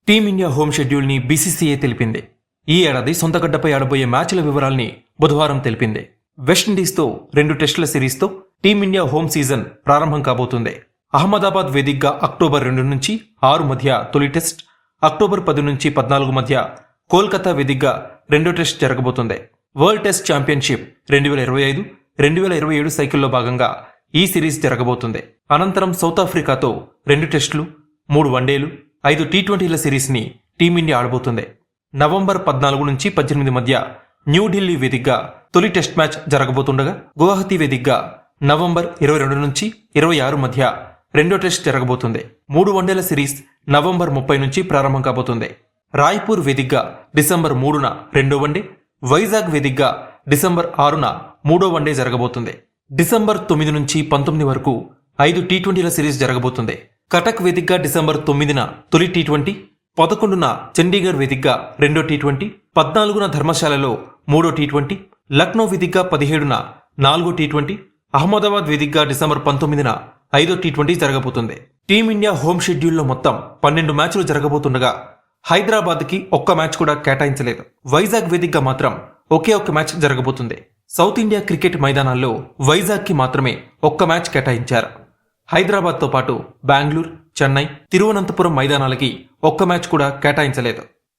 Team India home షెడ్యూల్ని BCCI తెలిపింది. ఈ ఏడాది సొంతగడ్డపై ఆడబోయే మ్యాచ్ల వివరాల్ని బుధవారం తెలిపింది. వెస్టిండీస్తో 2 టెస్టుల సిరీస్తో టీమిండియా హోమ్ సీజన్ ప్రారంభం కాబోతుంది. అహ్మదాబాద్ వేదికగా అక్టోబర్ 2 నుంచి 6 మధ్య తొలి టెస్ట్, అక్టోబర్ 10 నుంచి 14 మధ్య కోల్కతా వేదికగా 2వ టెస్ట్ జరగబోతుంది. వరల్డ్ టెస్ట్ ఛాంపియన్షిప్ 2025, 2027 సైకిల్లో భాగంగా ఈ సిరీస్ జరగబోతుంది. అనంతరం సౌత్ ఆఫ్రికాతో 2 టెస్టులు, 3 వన్డేలు, 5 టీ20ల సిరీస్ని టీమిండియా ఆడబోతుంది. నవంబర్ 14 నుంచి 18 మధ్య న్యూఢిల్లీ వేదికగా తొలి టెస్ట్ మ్యాచ్ జరగబోతుండగా, గువాహతి వేదికగా నవంబర్ 22 నుంచి 26 మధ్య 2వ టెస్ట్ జరగబోతుంది. 3 వన్డేల సిరీస్ నవంబర్ 30 నుంచి ప్రారంభం కాబోతుంది. రాయ్పూర్ వేదికగా డిసెంబర్ 3న 2వ వన్డే, వైజాగ్ వేదికగా డిసెంబర్ 6న 3వ వన్డే జరగబోతుంది. డిసెంబర్ 9 నుంచి 19 వరకు 5 టీ20ల సిరీస్ జరగబోతుంది. కటక్ వేదికగా డిసెంబర్ 9న తొలి టీ20, 11న చండీగఢ్ వేదికగా 2వ టీ20, 14న ధర్మశాలలో 3వ టీ20, లక్నో వేదికగా 17న 4వ టీ20, అహ్మదాబాద్ వేదికగా డిసెంబర్ 19న 5వ టీ20 జరగబోతుంది. టీమిండియా హోమ్ షెడ్యూల్లో మొత్తం 12 మ్యాచ్లు జరగబోతుండగా హైదరాబాద్కి ఒక్క మ్యాచ్ కూడా కేటాయించలేదు. వైజాగ్ వేదికగా మాత్రం ఒకే ఒక్క మ్యాచ్ జరగబోతుంది. సౌత్ ఇండియా క్రికెట్ మైదానాల్లో వైజాగ్కి మాత్రమే ఒక్క మ్యాచ్ కేటాయించారు. హైదరాబాద్తో పాటు బెంగళూరు, చెన్నై, తిరువనంతపురం మైదానాలకి ఒక్క మ్యాచ్ కూడా కేటాయించలేదు.